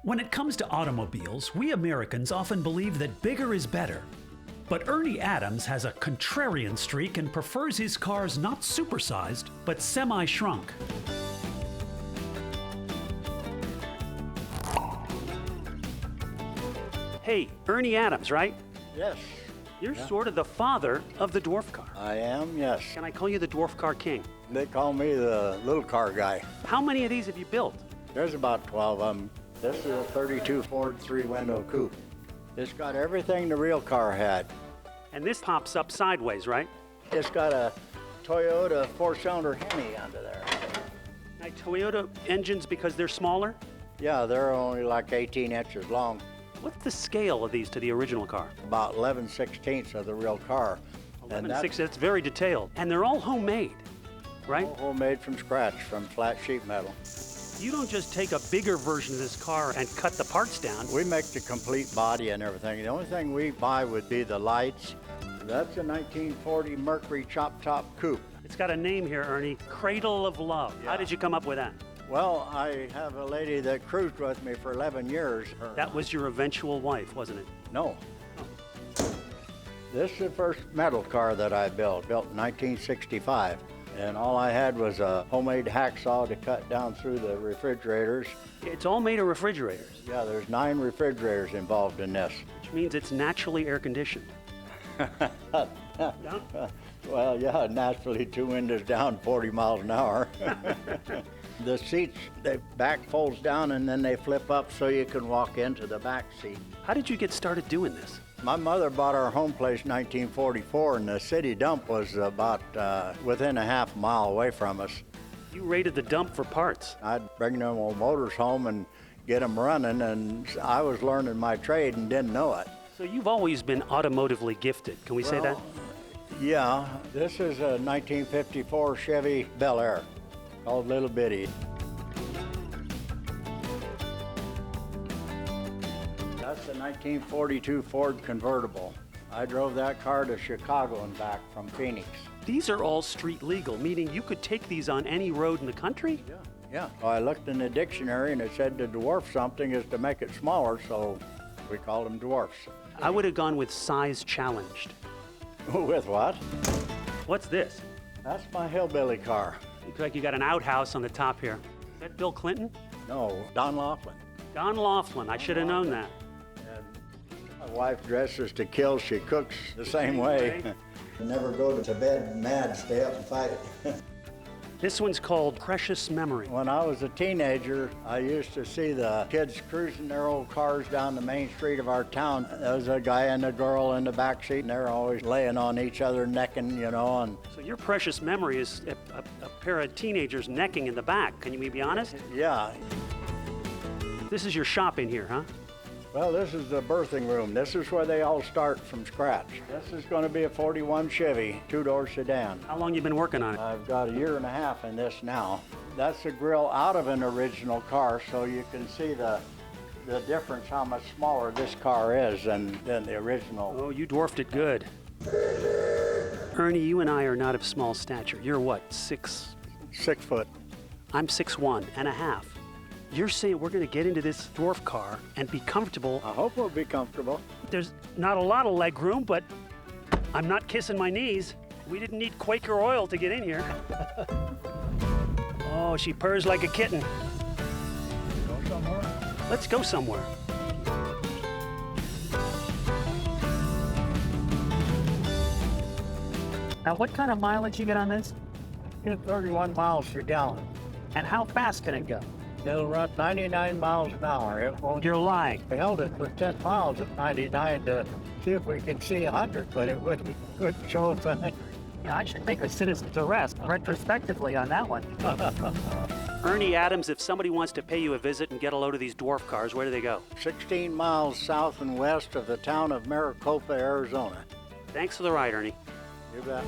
When it comes to automobiles, we Americans often believe that bigger is better. But Ernie Adams has a contrarian streak and prefers his cars not supersized, but semi-shrunk. Hey, Ernie Adams, right? Yes. You're sort of the father of the dwarf car. I am, yes. Can I call you the dwarf car king? They call me the little car guy. How many of these have you built? There's about 12 of them. This is a 32 Ford three-window coupe. It's got everything the real car had. And this pops up sideways, right? It's got a Toyota four-cylinder Hemi under there. Now, Toyota engines because they're smaller? Yeah, they're only like 18 inches long. What's the scale of these to the original car? About 11/16 of the real car. 11/6, that's very detailed. And they're all homemade, right? All homemade from scratch, from flat sheet metal. You don't just take a bigger version of this car and cut the parts down. We make the complete body and everything. The only thing we buy would be the lights. That's a 1940 Mercury chop top coupe. It's got a name here, Ernie, Cradle of Love. Yeah. How did you come up with that? Well, I have a lady that cruised with me for 11 years. That was your eventual wife, wasn't it? No. This is the first metal car that I built in 1965. And all I had was a homemade hacksaw to cut down through the refrigerators. It's all made of refrigerators, Yeah, there's 9 refrigerators involved in this. which means it's naturally air conditioned. Yeah? Well, yeah, naturally 2 windows down, 40 miles an hour. The seats, the back folds down and then they flip up so you can walk into the back seat. How did you get started doing this? My mother bought our home place in 1944, and the city dump was about within a half mile away from us. You raided the dump for parts. I'd bring them old motors home and get them running, and I was learning my trade and didn't know it. So you've always been automotively gifted. Can we say that? Yeah, this is a 1954 Chevy Bel Air called Little Bitty. That's a 1942 Ford convertible. I drove that car to Chicago and back from Phoenix. These are all street legal, meaning you could take these on any road in the country? Yeah. Well, I looked in the dictionary and it said to dwarf something is to make it smaller, so we called them dwarfs. I would have gone with size challenged. With what? What's this? That's my hillbilly car. Looks like you got an outhouse on the top here. Is that Bill Clinton? No, Don Laughlin. Don Laughlin, I should have known that. And my wife dresses to kill, she cooks the same way. Never go to bed mad, stay up and fight it. This one's called Precious Memory. When I was a teenager, I used to see the kids cruising their old cars down the main street of our town. There was a guy and a girl in the back seat, and they're always laying on each other, necking, you know. And So your precious memory is a pair of teenagers necking in the back. Can you be honest? yeah, This is your shop in here, huh? well, this is the birthing room. This is where they all start from scratch. This is going to be a 41 Chevy, 2-door sedan. How long you been working on it? I've got a year and a half in this now. That's the grill out of an original car, so you can see the difference, how much smaller this car is than the original. Oh, you dwarfed it good. Ernie, you and I are not of small stature. You're what, 6? 6 foot. I'm 6'1.5". You're saying we're going to get into this dwarf car and be comfortable. I hope we'll be comfortable. There's not a lot of leg room, but I'm not kissing my knees. We didn't need Quaker oil to get in here. Oh, she purrs like a kitten. Go somewhere? Let's go somewhere. Now, what kind of mileage you get on this? Get 31 miles per gallon. And how fast can it go? It'll run 99 miles an hour. It won't. You're lying. We held it for 10 miles at 99 to see if we could see 100, but it wouldn't show us anything. Yeah, I should take a citizen's arrest retrospectively on that one. Ernie Adams, if somebody wants to pay you a visit and get a load of these dwarf cars, where do they go? 16 miles south and west of the town of Maricopa, Arizona. Thanks for the ride, Ernie. You bet.